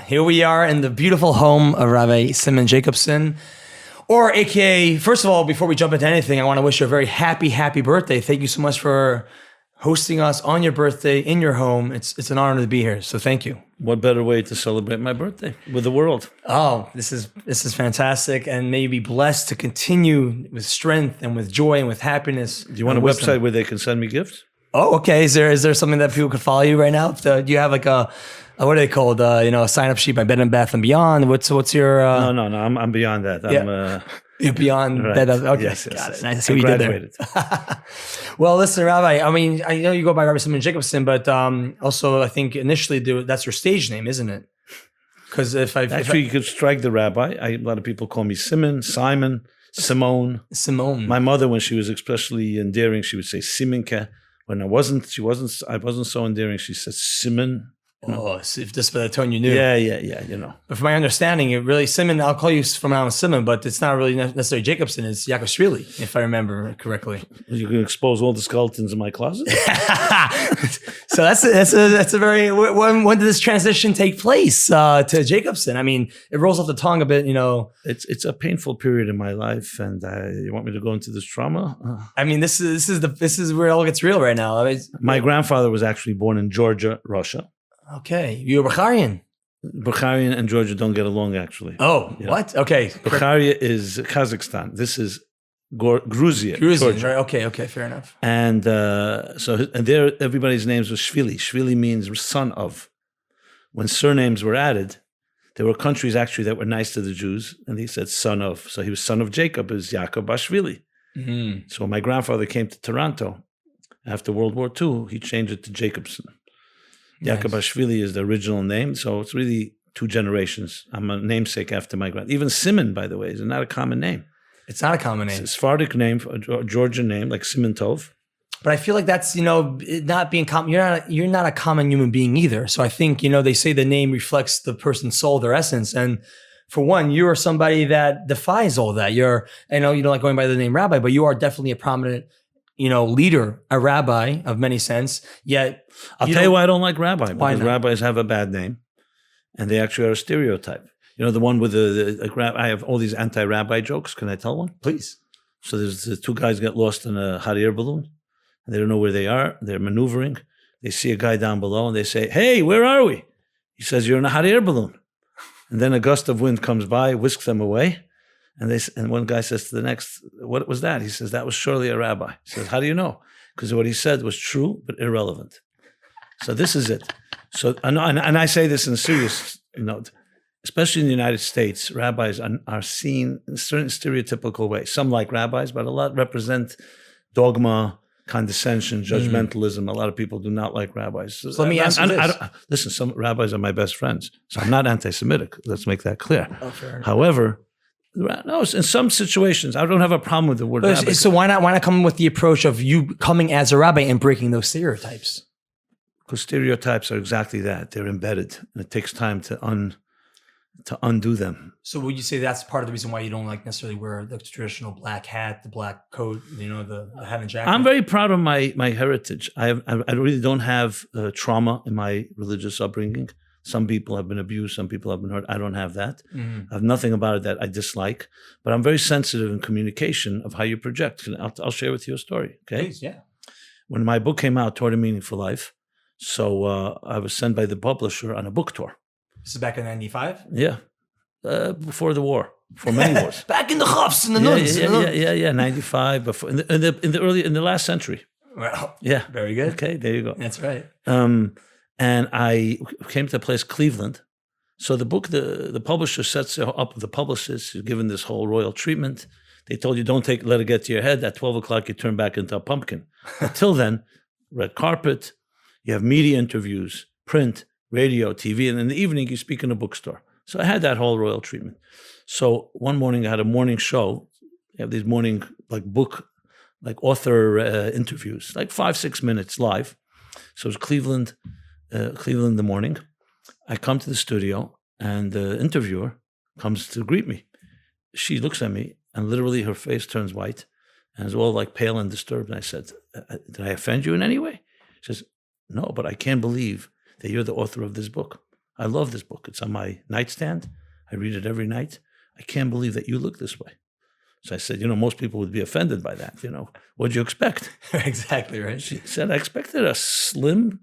Here we are in the beautiful home of Rabbi Simon Jacobson, or AKA, first of all, before we jump into anything, I want to wish you a very happy birthday. Thank you so much for hosting us on your birthday in your home. It's an honor to be here, so thank you. What better way to celebrate my birthday with the world? Oh, this is fantastic, and may you be blessed to continue with strength and with joy and with happiness. Do you want a website where they can send me gifts? Oh, okay. Is there something that people could follow you right now? Do you have like a what are they called? A sign up sheet by Bed and Bath and Beyond. What's your? No. I'm beyond that. Yeah. You're beyond right. Bed. Okay, yes. Got it. Nice to see what you did there. Well, listen, Rabbi. I mean, I know you go by Rabbi Simon Jacobson, but also I think initially that's your stage name, isn't it? Because you could strike the rabbi. A lot of people call me Simon, Simon, Simone. My mother, when she was especially endearing, she would say Simonke. When I wasn't so endearing, she said Simon. Oh, so if just by the tone you knew. Yeah, you know. But from my understanding, it really, Simon, I'll call you from now on Simon, but it's not really necessarily Jacobson, it's Jacobsvili, if I remember correctly. You can expose all the skeletons in my closet? So that's a very, when did this transition take place to Jacobson? I mean, it rolls off the tongue a bit, you know. It's a painful period in my life, and you want me to go into this trauma? I mean, this is where it all gets real right now. I mean, my grandfather was actually born in Georgia, Russia. Okay, you're Hungarian. Hungarian and Georgia don't get along, actually. Oh, yeah. What? Okay. Hungarian is Kazakhstan. This is Gruzia. Right? Okay, fair enough. And there, everybody's names was Shvili. Shvili means son of. When surnames were added, there were countries actually that were nice to the Jews, and he said son of. So he was son of Jacob, is Yaakov Bashvili. Mm-hmm. So when my grandfather came to Toronto after World War II, he changed it to Jacobson. Nice. Jacobashvili is the original name, so it's really two generations. I'm a namesake after my grand. Even Simon, by the way, is not a common name. It's not a common name. It's a Sephardic name, a Georgian name, like Simon Tov. But I feel like that's, not being common. You're not a common human being either. So I think, they say the name reflects the person's soul, their essence. And for one, you are somebody that defies all that. I know you don't like going by the name Rabbi, but you are definitely a prominent leader, a rabbi of many sense, yet... I'll tell you why I don't like rabbi. Because rabbis have a bad name, and they actually are a stereotype. The one with I have all these anti-rabbi jokes. Can I tell one? Please. So there's the two guys get lost in a hot air balloon, and they don't know where they are. They're maneuvering. They see a guy down below, and they say, "Hey, where are we?" He says, "You're in a hot air balloon." And then a gust of wind comes by, whisks them away. And one guy says to the next, "What was that?" He says, "That was surely a rabbi." He says, "How do you know?" Because what he said was true, but irrelevant. So this is it. So, and I say this in a serious note, especially in the United States, rabbis are seen in a certain stereotypical way. Some like rabbis, but a lot represent dogma, condescension, judgmentalism. A lot of people do not like rabbis. So let me ask you this. Listen, some rabbis are my best friends, so I'm not anti-Semitic. Let's make that clear. Oh, fair enough. However, no, in some situations, I don't have a problem with the word rabbi. So why not come with the approach of you coming as a rabbi and breaking those stereotypes? Because stereotypes are exactly that. They're embedded, and it takes time to undo them. So would you say that's part of the reason why you don't necessarily wear the traditional black hat, the black coat, the hat and jacket? I'm very proud of my heritage. I really don't have trauma in my religious upbringing. Some people have been abused, some people have been hurt. I don't have that. Mm-hmm. I have nothing about it that I dislike, but I'm very sensitive in communication of how you project. I'll share with you a story, okay? Please, yeah. When my book came out, Torah Meaningful Life, so I was sent by the publisher on a book tour. This is back in 95? Yeah, before the war, for many wars. Back in the Chofs and the nuns. Yeah, 95, before, in the last century. Well, yeah. Very good. Okay, there you go. That's right. And I came to a place, Cleveland. So the book, the publisher sets up the publicist, who's given this whole royal treatment. They told you, don't let it get to your head. At 12 o'clock, you turn back into a pumpkin. Until then, red carpet, you have media interviews, print, radio, TV, and in the evening, you speak in a bookstore. So I had that whole royal treatment. So one morning, I had a morning show. You have these morning, author interviews, 5-6 minutes live. So it was Cleveland in the morning. I come to the studio, and the interviewer comes to greet me. She looks at me, and literally her face turns white, and is all pale and disturbed. And I said, "Did I offend you in any way?" She says, "No, but I can't believe that you're the author of this book. I love this book. It's on my nightstand. I read it every night. I can't believe that you look this way. So I said, most people would be offended by that. What'd you expect? Exactly, right? She said, I expected a slim,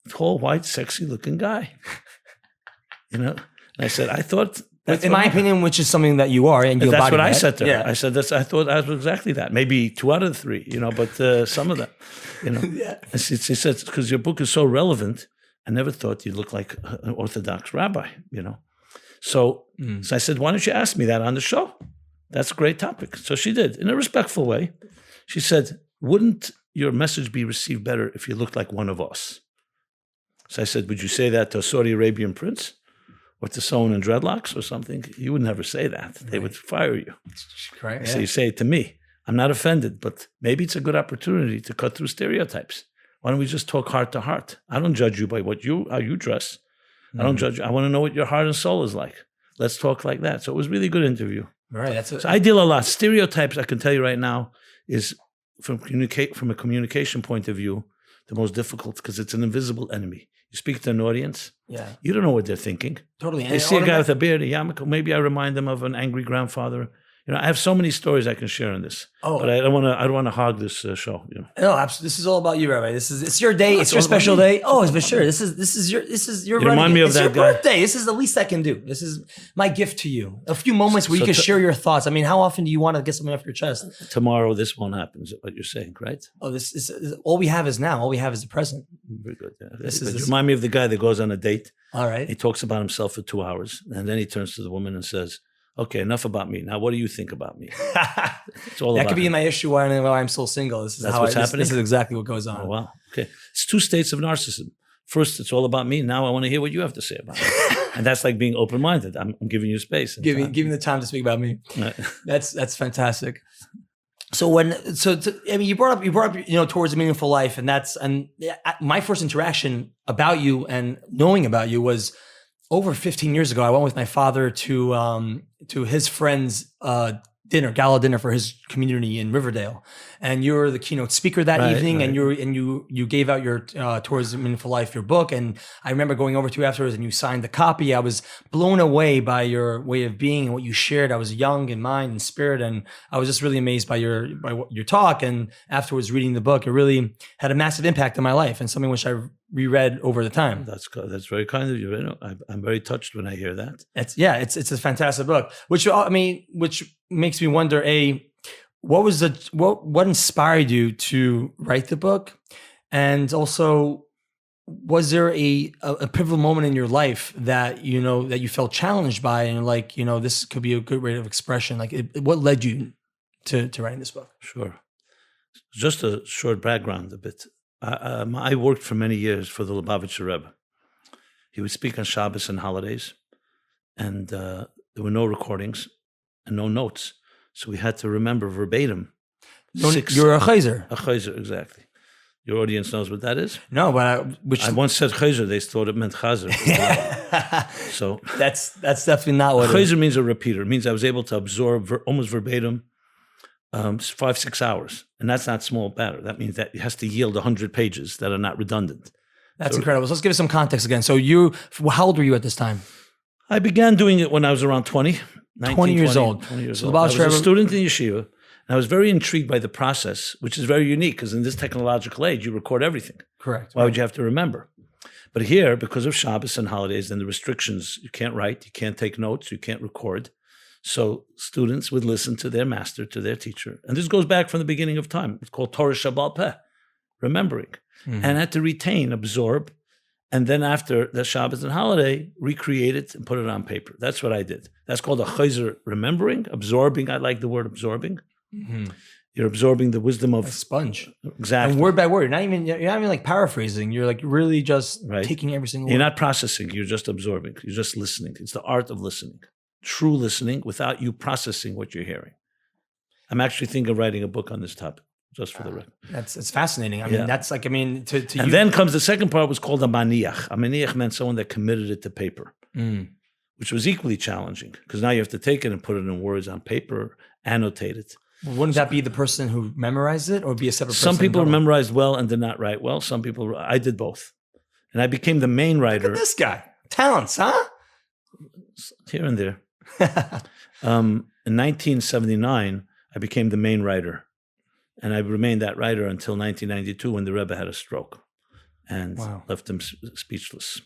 tall, white, sexy-looking guy. And I said, I thought... In my opinion, which is something that you are, and you that's what I that. said to her. I said, I thought I was exactly that. Maybe 2 out of 3, but some of them, Yeah. And she said, because your book is so relevant, I never thought you'd look like an Orthodox rabbi, So I said, why don't you ask me that on the show? That's a great topic. So she did, in a respectful way. She said, wouldn't your message be received better if you looked like one of us? So I said, would you say that to a Saudi Arabian prince? Or to someone in dreadlocks or something? You would never say that. They would fire you. Right. So you say it to me. I'm not offended, but maybe it's a good opportunity to cut through stereotypes. Why don't we just talk heart to heart? I don't judge you by how you dress. I don't judge you. I want to know what your heart and soul is like. Let's talk like that. So it was a really good interview. Right. So I deal a lot. Stereotypes, I can tell you right now, is from a communication point of view, the most difficult because it's an invisible enemy. You speak to an audience. Yeah. You don't know what they're thinking. Totally. They see a guy with a beard, a yarmulke. Maybe I remind them of an angry grandfather. I have so many stories I can share on this. Oh, but I don't want to hog this show. No, absolutely. This is all about you, Rabbi. It's your day. It's your special day. Oh, for sure. This is your. You remind me of that guy. Birthday. This is the least I can do. This is my gift to you. A few moments where you can share your thoughts. I mean, how often do you want to get something off your chest? Tomorrow, this won't happen. Is what you're saying, right? Oh, this is all we have is now. All we have is the present. Very good. Yeah. This remind me of the guy that goes on a date. All right. He talks about himself for 2 hours, and then he turns to the woman and says, okay, enough about me. Now, what do you think about me? It's all that could be my issue why I'm still single. This is what's happening? This is exactly what goes on. Oh, wow. Okay. It's 2 states of narcissism. First, it's all about me. Now I want to hear what you have to say about me. And that's like being open-minded. I'm giving you space. Giving the time to speak about me. That's fantastic. So you brought up towards a meaningful life, and my first interaction about you and knowing about you was over 15 years ago. I went with my father to his friend's gala dinner for his community in Riverdale, and you were the keynote speaker that evening, and you gave out your Towards a Meaningful Life, your book, and I remember going over to you afterwards, and you signed the copy. I was blown away by your way of being and what you shared. I was young in mind and spirit, and I was just really amazed by your talk. And afterwards, reading the book, it really had a massive impact on my life, and something which I reread over the time. That's very kind of you. I'm very touched when I hear that. It's a fantastic book, which makes me wonder, what inspired you to write the book, and also was there a pivotal moment in your life that that you felt challenged by, and this could be a good rate of expression? What led you to writing this book? Sure. Just a short background a bit. I worked for many years for the Lubavitcher Rebbe. He would speak on Shabbos and holidays, and there were no recordings and no notes. So we had to remember verbatim. You're a chayzer. A chayzer, exactly. Your audience knows what that is? No, but I once said chayzer, they thought it meant chazer. So that's definitely not what chayzer means a repeater. It means I was able to absorb almost verbatim 5-6 hours. And that's not small matter. That means that it has to yield 100 pages that are not redundant. That's incredible. So let's give it some context again. So how old were you at this time? I began doing it when I was around 20. 20 years old. So I was a student in yeshiva, and I was very intrigued by the process, which is very unique because in this technological age, you record everything. Correct. Why would you have to remember? But here, because of Shabbos and holidays and the restrictions, you can't write, you can't take notes, you can't record. So students would listen to their master, to their teacher. And this goes back from the beginning of time. It's called Torah Shabbal Peh, remembering. Mm-hmm. And had to retain, absorb, and then after the Shabbos and holiday, recreate it and put it on paper. That's what I did. That's called a chayzer, remembering, absorbing. I like the word absorbing. Mm-hmm. You're absorbing the wisdom of a sponge. Exactly. And word by word. You're not even like paraphrasing. You're like really just taking every single word. You're not processing. You're just absorbing. You're just listening. It's the art of listening. True listening without you processing what you're hearing. I'm actually thinking of writing a book on this topic, just for the record. It's fascinating. I mean, that's like, to and you. Then comes the second part, was called a maniach. A maniach meant someone that committed it to paper, which was equally challenging because now you have to take it and put it in words on paper, annotate it. Wouldn't that be the person who memorized it, or be a separate person? Some people memorized well and did not write well. Some people, I did both. And I became the main writer. Look at this guy. Talents, huh? Here and there. In 1979, I became the main writer. And I remained that writer until 1992 when the Rebbe had a stroke and left him speechless.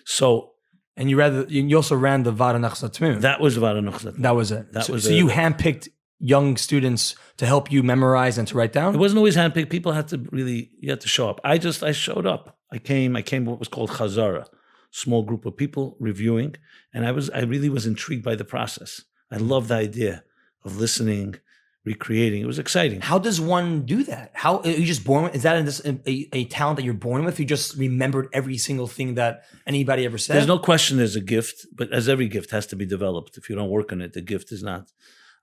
So, and you also ran the Varanach Satmim. That was Varanach. That was it. So you handpicked young students to help you memorize and to write down? It wasn't always handpicked. People had to you had to show up. I showed up. I came what was called Chazara, small group of people reviewing. And I really was intrigued by the process. I loved the idea of listening, recreating. It was exciting. How does one do that? How are you just born with? Is that a talent that you're born with? You just remembered every single thing that anybody ever said? There's no question there's a gift, but as every gift has to be developed. If you don't work on it, the gift is not.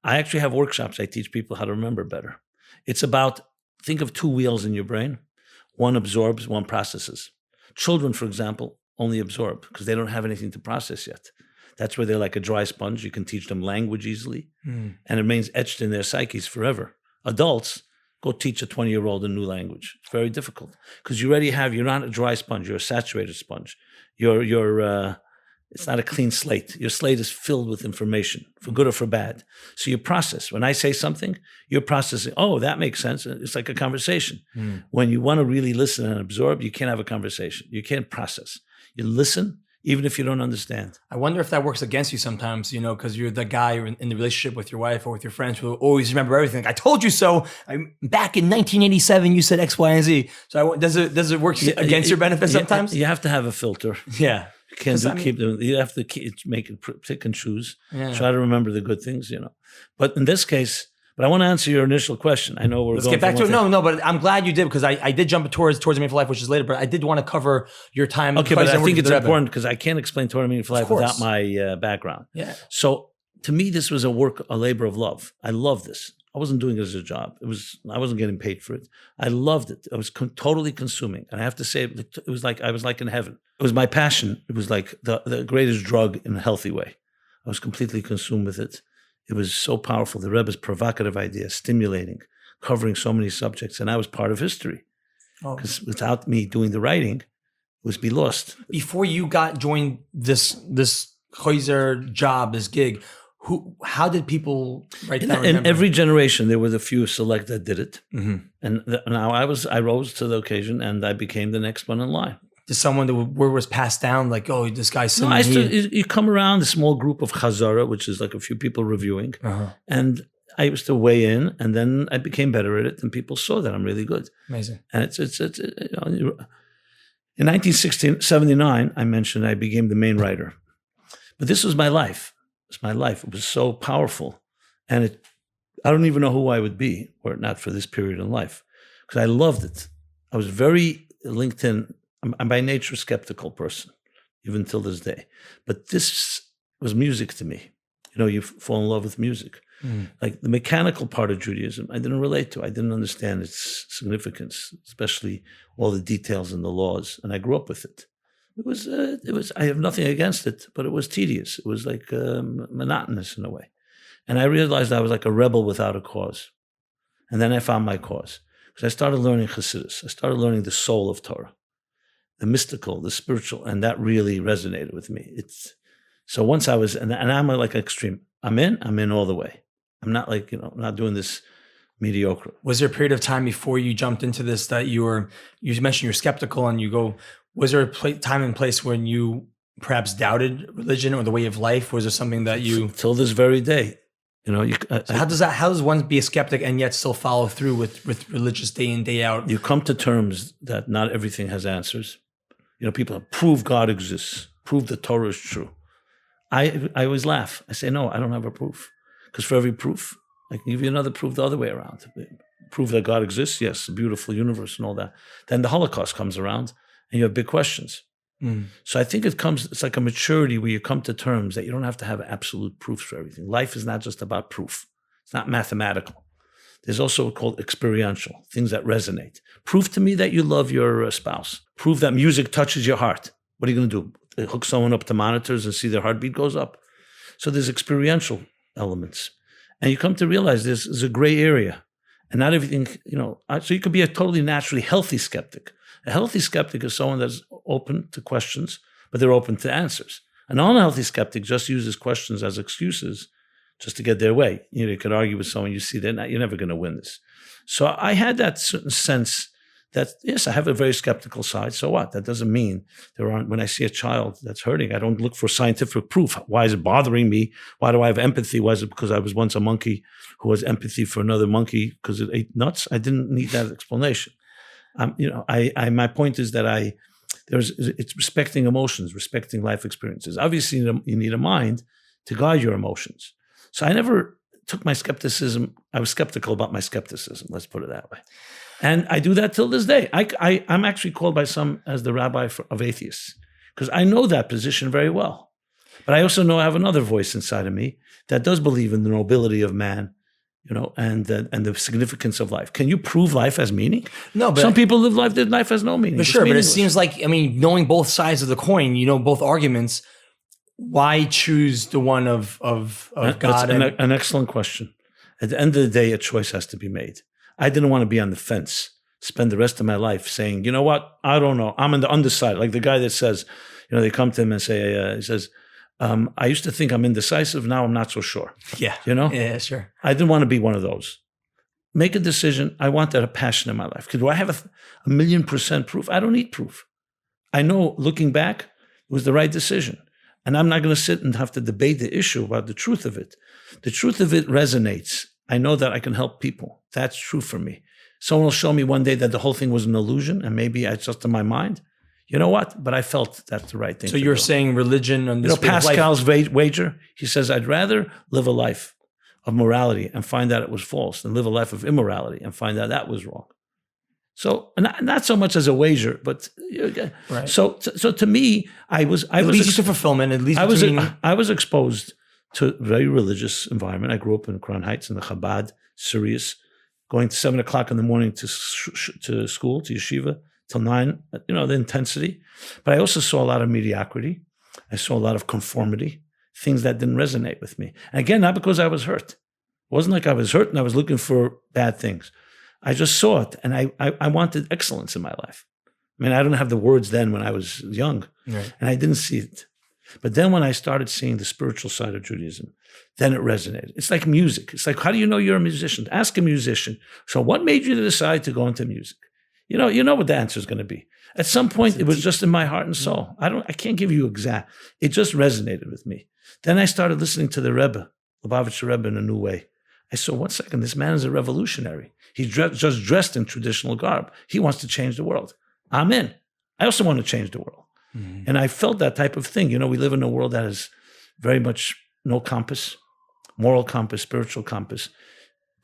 I actually have workshops. I teach people how to remember better. It's about, think of two wheels in your brain. One absorbs, one processes. Children, for example, only absorb because they don't have anything to process yet. That's where they're like a dry sponge. You can teach them language easily, and it remains etched in their psyches forever. Adults, go teach a 20-year-old a new language. It's very difficult because you're not a dry sponge. You're a saturated sponge. It's not a clean slate. Your slate is filled with information, for good or for bad. So you process. When I say something, you're processing, oh, that makes sense. It's like a conversation. When you want to really listen and absorb, you can't have a conversation. You can't process. You listen, even if you don't understand. I wonder if that works against you sometimes, because you're the guy in the relationship with your wife or with your friends who always remember everything. I told you so. Back in 1987, you said X, Y, and Z. So does it work against your benefit sometimes? You have to have a filter. Yeah. You can't keep doing. You have to make it pick and choose. Yeah. Try to remember the good things, But in this case, I want to answer your initial question. I know Let's get back to it. No, but I'm glad you did because I did jump towards the Meaning for Life, which is later. But I did want to cover your time. Okay, but I think it's important because I can't explain Torah Meaning for Life without my background. Yeah. So to me, this was a labor of love. I love this. I wasn't doing it as a job. I wasn't getting paid for it. I loved it. I was totally consuming. And I have to say, it was like I was like in heaven. It was my passion. It was like the greatest drug in a healthy way. I was completely consumed with it. It was so powerful. The Rebbe's provocative ideas, stimulating, covering so many subjects. And I was part of history. Because without me doing the writing, it would be lost. Before you joined this Choizer job, this gig, how did people write down? In every generation, there were the few select that did it. Mm-hmm. And now I rose to the occasion and I became the next one in line. To someone that word was passed down, like, oh, this guy's you come around a small group of Chazara, which is like a few people reviewing, and I used to weigh in, and then I became better at it, and people saw that I'm really good. Amazing. And it's in 1979, I mentioned I became the main writer, but this was my life. It's my life. It was so powerful, and I don't even know who I would be were it not for this period in life, because I loved it. I was very linked in. I'm by nature a skeptical person, even till this day. But this was music to me. You fall in love with music. Like the mechanical part of Judaism, I didn't relate to. I didn't understand its significance, especially all the details and the laws. And I grew up with it. It was. I have nothing against it, but it was tedious. It was like monotonous in a way. And I realized I was like a rebel without a cause. And then I found my cause. Because I started learning Chassidus. I started learning the soul of Torah. The mystical, the spiritual, and that really resonated with me. So once I was, and I'm like extreme. I'm in all the way. I'm not like, not doing this mediocre. Was there a period of time before you jumped into this that you mentioned you're skeptical and you go, was there a time and place when you perhaps doubted religion or the way of life? Was there something that till this very day, So how does one be a skeptic and yet still follow through with religious day in, day out? You come to terms that not everything has answers. People prove God exists, prove the Torah is true. I always laugh. I say, no, I don't have a proof. Because for every proof, I can give you another proof the other way around. Prove that God exists, yes, a beautiful universe and all that. Then the Holocaust comes around and you have big questions. So I think it's like a maturity where you come to terms that you don't have to have absolute proofs for everything. Life is not just about proof. It's not mathematical. There's also called experiential, things that resonate. Prove to me that you love your spouse. Prove that music touches your heart. What are you going to do? Hook someone up to monitors and see their heartbeat goes up? So there's experiential elements. And you come to realize there's a gray area. And not everything, so you could be a totally naturally healthy skeptic. A healthy skeptic is someone that's open to questions, but they're open to answers. An unhealthy skeptic just uses questions as excuses just to get their way. You could argue with someone, you see, you're never going to win this. So I had that certain sense that, yes, I have a very skeptical side. So what? That doesn't mean when I see a child that's hurting, I don't look for scientific proof. Why is it bothering me? Why do I have empathy? Why is it because I was once a monkey who has empathy for another monkey because it ate nuts? I didn't need that explanation. My point is that it's respecting emotions, respecting life experiences. Obviously, you need a mind to guide your emotions. So I never took my skepticism. I was skeptical about my skepticism. Let's put it that way. And I do that till this day. I'm actually called by some as the rabbi of atheists because I know that position very well. But I also know I have another voice inside of me that does believe in the nobility of man, and the significance of life. Can you prove life has meaning? No, but some people live life. Their life has no meaning. But sure, but it seems like, knowing both sides of the coin, both arguments. Why choose the one of God? That's an excellent question. At the end of the day, a choice has to be made. I didn't want to be on the fence, spend the rest of my life saying, you know what, I don't know. I'm on the underside. Like the guy that says, they come to him and say, he says, I used to think I'm indecisive. Now I'm not so sure. Yeah. Yeah, sure. I didn't want to be one of those. Make a decision. I wanted a passion in my life. Do I have a 1,000,000% proof? I don't need proof. I know looking back, it was the right decision. And I'm not going to sit and have to debate the issue about the truth of it. The truth of it resonates. I know that I can help people. That's true for me. Someone will show me one day that the whole thing was an illusion and maybe it's just in my mind. You know what? But I felt that's the right thing. So you're saying religion and this Pascal's wager, he says, I'd rather live a life of morality and find out it was false than live a life of immorality and find out that was wrong. So not so much as a wager, but right. So to me, it leads you to fulfillment. It leads you to meaning. I was exposed to a very religious environment. I grew up in Crown Heights in the Chabad, Sirius, going to 7 o'clock in the morning to school, to yeshiva, till 9, the intensity. But I also saw a lot of mediocrity. I saw a lot of conformity, things that didn't resonate with me. And again, not because I was hurt. It wasn't like I was hurt and I was looking for bad things. I just saw it, and I wanted excellence in my life. I don't have the words then when I was young, right. And I didn't see it. But then when I started seeing the spiritual side of Judaism, then it resonated. It's like music. It's like, how do you know you're a musician? Ask a musician. So what made you decide to go into music? You know what the answer is going to be. At some point, it was just in my heart and soul. I can't give you exact. It just resonated with me. Then I started listening to the Rebbe, Lubavitcher Rebbe, in a new way. I saw, 1 second, this man is a revolutionary. He's just dressed in traditional garb. He wants to change the world. I'm in. I also want to change the world. Mm-hmm. And I felt that type of thing. We live in a world that has very much no compass, moral compass, spiritual compass.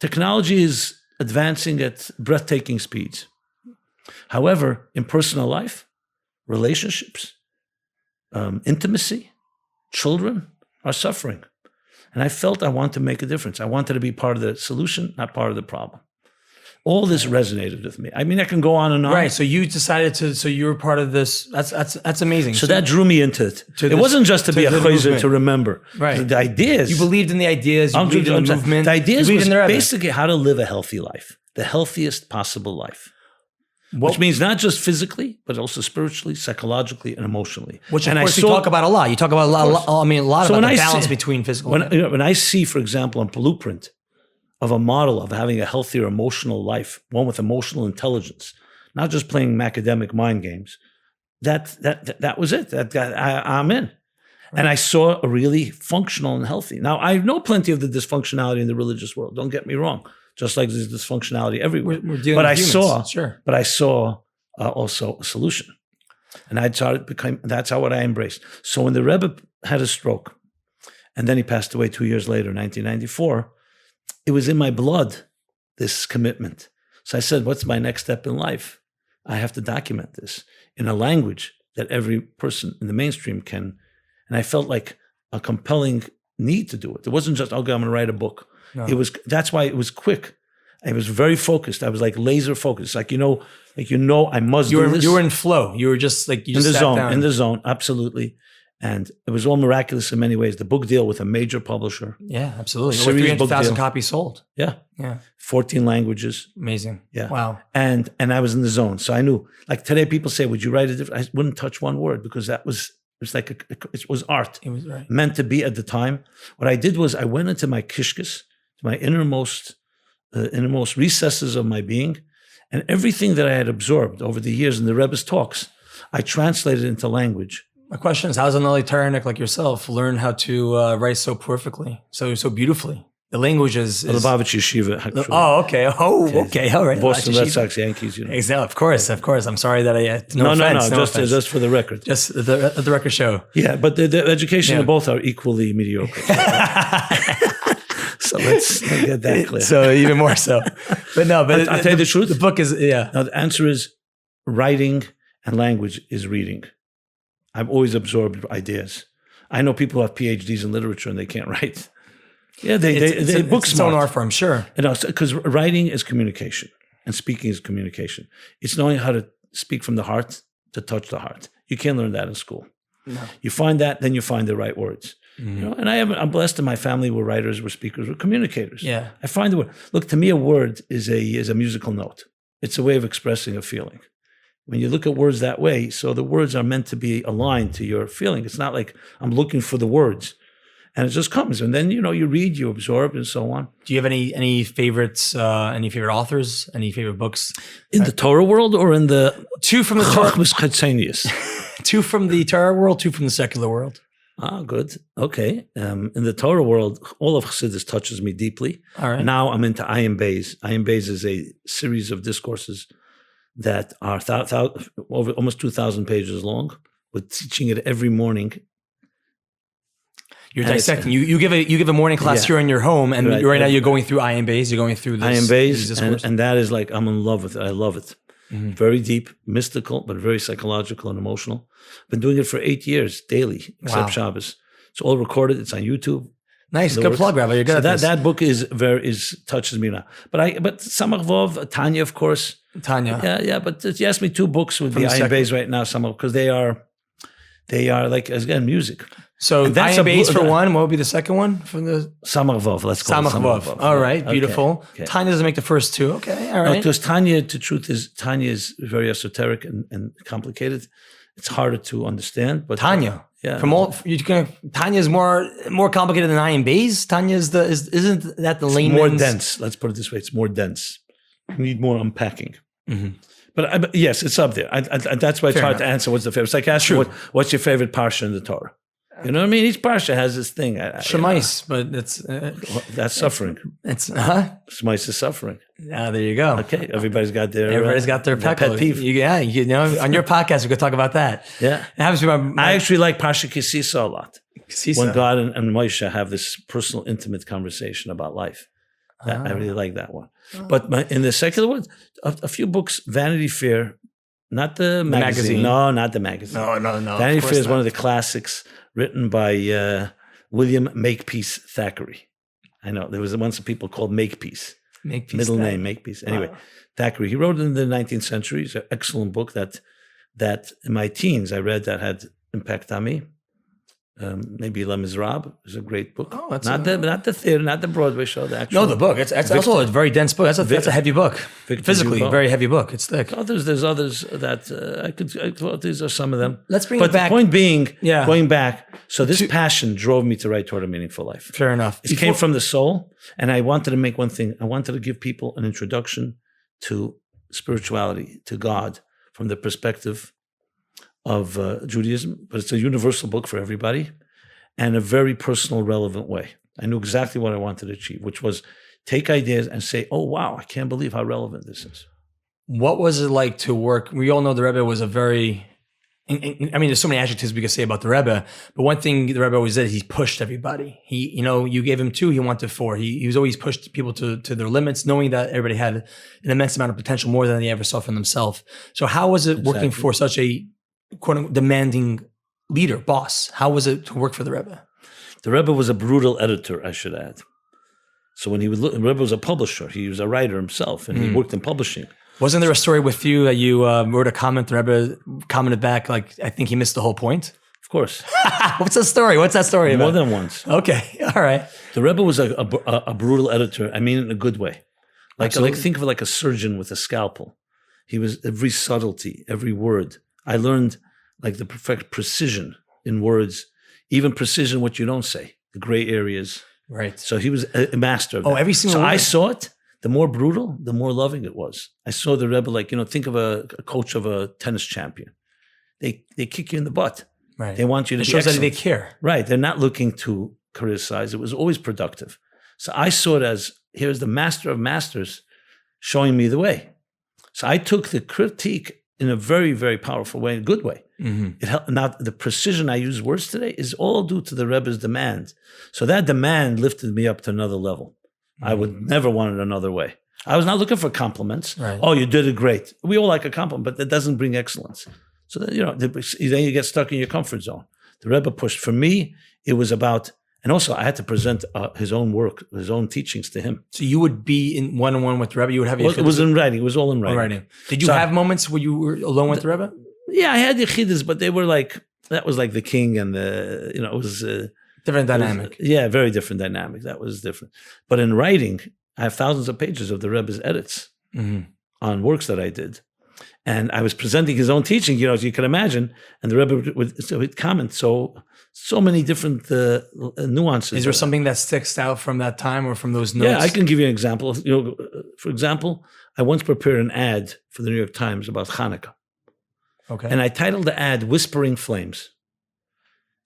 Technology is advancing at breathtaking speeds. However, in personal life, relationships, intimacy, children are suffering. And I felt I wanted to make a difference. I wanted to be part of the solution, not part of the problem. All this resonated with me. I can go on and on. Right. So you decided so you were part of this. That's amazing. So that drew me into it. It wasn't just to be a chayzer to remember. Right. The ideas. You believed in the ideas. You believed in the movement. The ideas was basically how to live a healthy life, the healthiest possible life. Which means not just physically, but also spiritually, psychologically, and emotionally. Which, of course, you talk about a lot. You talk about a lot about the balance between physical. When I see, for example, a blueprint of a model of having a healthier emotional life, one with emotional intelligence, not just playing academic mind games, that was it. I'm in. Right. And I saw a really functional and healthy. Now, I know plenty of the dysfunctionality in the religious world. Don't get me wrong. Just like there's dysfunctionality everywhere. We're dealing with humans. But I saw also a solution. And that's what I embraced. So when the Rebbe had a stroke, and then he passed away 2 years later, 1994, it was in my blood, this commitment. So I said, what's my next step in life? I have to document this in a language that every person in the mainstream can. And I felt like a compelling need to do it. It wasn't just, okay, I'm going to write a book. No. That's why it was quick. I was very focused. I was like laser focused. I must do this. You were in flow. You were just like, you just sat down. In the zone, absolutely. And it was all miraculous in many ways. The book deal with a major publisher. Yeah, absolutely. Over 300,000 copies sold. Yeah. 14 languages. Amazing. Yeah. Wow. And I was in the zone. So I knew, like today people say, would you write I wouldn't touch one word because it was it was art. It was right. Meant to be at the time. What I did was I went into my kishkas, my innermost recesses of my being, and everything that I had absorbed over the years in the Rebbe's talks, I translated into language. My question is, how does an early Torahnik like yourself learn how to write so perfectly, so beautifully? The language is Lubavitch Yeshiva. Actually. Oh, okay. Okay. All right. Boston Red Sox, Yankees. Exactly. Of course. I'm sorry that I. No offense. Just for the record. Just the record show. Yeah, but the education of both are equally mediocre. So let's get that clear. So even more so. But no. But I'll tell you the truth. The book is Now the answer is writing and language is reading. I've always absorbed ideas. I know people who have PhDs in literature and they can't write. Yeah, they book smart. It's own art form, sure. Because writing is communication and speaking is communication. It's knowing how to speak from the heart to touch the heart. You can't learn that in school. No. You find that, then you find the right words. Mm-hmm. And I'm blessed in my family. We're writers, we're speakers, we're communicators. Yeah. I find the word. Look, to me, a word is a musical note. It's a way of expressing a feeling. When you look at words that way, so the words are meant to be aligned to your feeling. It's not like I'm looking for the words. And it just comes. And then, you read, you absorb, and so on. Do you have any favorites, any favorite authors, any favorite books? In the Torah world or in the... Two from the Torah... Two from the Torah world, two from the secular world. Ah, good. Okay. In the Torah world, all of Chassidus touches me deeply. All right. Now I'm into Ayin Beis. Ayin Beis is a series of discourses that are over almost 2,000 pages long. We're teaching it every morning. You're dissecting. You give a morning class here in your home, and right now you're going through Ayin Beis. You're going through this. Ayin Beis, and that is like I'm in love with it. I love it. Mm-hmm. Very deep, mystical, but very psychological and emotional. Been doing it for 8 years daily, except Shabbos. It's all recorded. It's on YouTube. Nice, good plug, Rabbi. You're good. So that book is touches me now. But Samach Vov, Tanya, of course. Tanya. Yeah. But you asked me 2 books with the Ayin Beis right now, Samach, because they are like, again, music. So that's Ayin Beis for one. What would be the second one from the Samach Vov? Let's call it Samach Vov. All right, beautiful. Okay. Tanya doesn't make the first 2. Okay, all right. Because Tanya, the truth is, Tanya is very esoteric and complicated. It's harder to understand. But Tanya, Tanya is more complicated than Ayin Beis. Tanya isn't that the layman's? More dense. Let's put it this way: it's more dense. You need more unpacking. Mm-hmm. But yes, it's up there. That's why it's hard to answer. What's the favorite? It's like asking what's your favorite parsha in the Torah. You know what I mean? Each parsha has this thing. Shemais, but it's that's suffering. It's Shemais is suffering. Ah, there you go. Okay, everybody's got their pet peeve. On your podcast we could talk about that. Yeah, it happens to be I actually like Parsha Kisisa a lot. Kisisa. When God and Moshe have this personal, intimate conversation about life. I really like that one. Oh. But in the secular world, a few books, Vanity Fair, not the magazine. No, not the magazine. No. Vanity Fair is one of the classics written by William Makepeace Thackeray. I know there was once people called Makepeace. Middle name Makepeace. Anyway, Thackeray. He wrote it in the 19th century. It's an excellent book that in my teens I read that had impact on me. Maybe Les Miserables is a great book. Oh, that's not the theater, not the Broadway show. The actual. No, the book. It's also a very dense book. That's a heavy book. Physically, very heavy book. It's thick. There's others that these are some of them. Let's bring it back. But the point being, going back. So this passion drove me to write Torah Meaningful Life. Fair enough. It came from the soul, and I wanted to make one thing. I wanted to give people an introduction to spirituality, to God, from the perspective of Judaism, but it's a universal book for everybody and a very personal, relevant way. I knew exactly what I wanted to achieve, which was take ideas and say, oh, wow, I can't believe how relevant this is. What was it like to work? We all know the Rebbe was a very, I mean, there's so many adjectives we could say about the Rebbe, but one thing the Rebbe always did, he pushed everybody. You gave him 2, he wanted 4. He was always pushed people to their limits, knowing that everybody had an immense amount of potential, more than they ever saw from themselves. So how was it working for such a quote-unquote demanding leader, boss? How was it to work for the Rebbe? The Rebbe was a brutal editor, I should add. So when the Rebbe was a publisher, he was a writer himself, and he worked in publishing. Wasn't there a story with you that you wrote a comment, the Rebbe commented back, like, I think he missed the whole point? Of course. What's that story? What's that story about? More than once. Okay, all right. The Rebbe was a brutal editor. I mean it in a good way. Like think of it like a surgeon with a scalpel. He was every subtlety, every word. I learned like the perfect precision in words, even precision, what you don't say, the gray areas. Right. So he was a master of that. every single So word. I saw it. The more brutal, the more loving it was. I saw the Rebbe, like, think of a coach of a tennis champion. They kick you in the butt. Right. They want you to It be shows that excellent. they care. Right. They're not looking to criticize. It was always productive. So I saw it as, here's the master of masters showing me the way. So I took the critique in a very, very powerful way, in a good way. Mm-hmm. It helped. Now, the precision I use words today is all due to the Rebbe's demand. So that demand lifted me up to another level. I would never want it another way. I was not looking for compliments. Right. Oh, you did it great. We all like a compliment, but that doesn't bring excellence. So then, then you get stuck in your comfort zone. The Rebbe pushed. For me, it was about, and also I had to present his own work, his own teachings to him. So you would be in one-on-one with the Rebbe. You would have your It was in writing. It was all in writing. Did you have moments where you were alone with the Rebbe? Yeah, I had yechidus, but they were like, that was like the king and it was... Different dynamic. Very different dynamic. That was different. But in writing, I have thousands of pages of the Rebbe's edits on works that I did. And I was presenting his own teaching, as you can imagine. And the Rebbe would comment so many different nuances. Is there something that sticks out from that time or from those notes? Yeah, I can give you an example. For example, I once prepared an ad for the New York Times about Hanukkah. Okay. And I titled the ad Whispering Flames.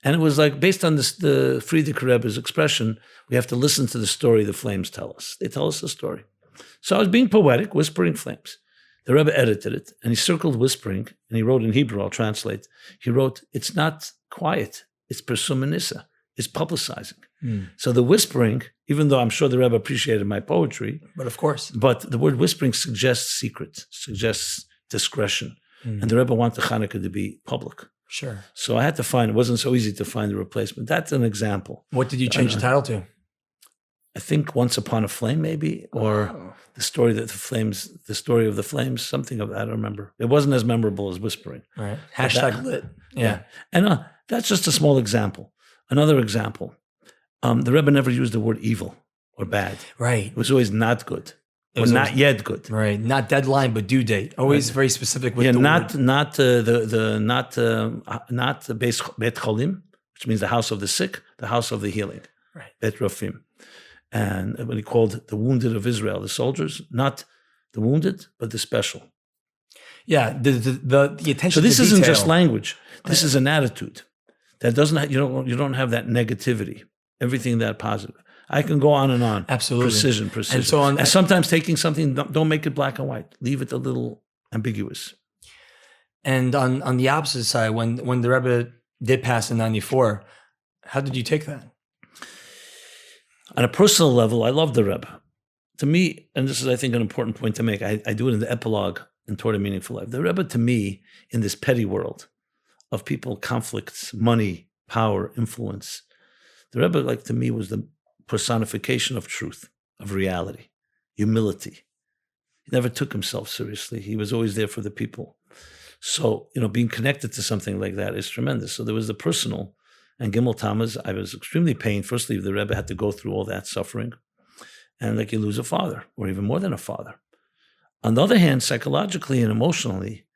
And it was like, based on the Friedrich Rebbe's expression, we have to listen to the story the flames tell us. They tell us the story. So I was being poetic, Whispering Flames. The Rebbe edited it, and he circled whispering, and he wrote in Hebrew, I'll translate. He wrote, it's not quiet, it's persumanissa, it's publicizing. So the whispering, even though I'm sure the Rebbe appreciated my poetry. But of course. But the word whispering suggests secret, suggests discretion. And the Rebbe wanted Hanukkah to be public. Sure. So I had to find, it wasn't so easy to find a replacement. That's an example. What did you change the title to? I think Once Upon a Flame, maybe, or the story of the flames, something of that, I don't remember. It wasn't as memorable as Whispering. Right. Hashtag lit. Yeah. And that's just a small example. Another example, the Rebbe never used the word evil or bad. Right. It was always not good. Or was not always, yet good. Right. Not deadline, but due date. Always very specific with the not word. not Bet Cholim, which means the house of the sick, the house of the healing. Right. Bet Rafim. And what he called the wounded of Israel, the soldiers, not the wounded, but the special. Yeah. The attention. So this to isn't detail. just language. This is an attitude that doesn't. You don't have that negativity. Everything that positive. I can go on and on. Absolutely. Precision. And so and sometimes taking something, don't make it black and white. Leave it a little ambiguous. And on the opposite side, when the Rebbe did pass in 94, how did you take that? On a personal level, I love the Rebbe. To me, and this is, I think, an important point to make, I do it in the epilogue in Torah Meaningful Life. The Rebbe, to me, in this petty world of people, conflicts, money, power, influence, the Rebbe, like, to me, was the personification of truth, of reality, humility. He never took himself seriously. He was always there for the people. So, being connected to something like that is tremendous. So there was the personal, and Gimel Tammuz, I was extremely pained. Firstly, the Rebbe had to go through all that suffering, and like you lose a father, or even more than a father. On the other hand, psychologically and emotionally,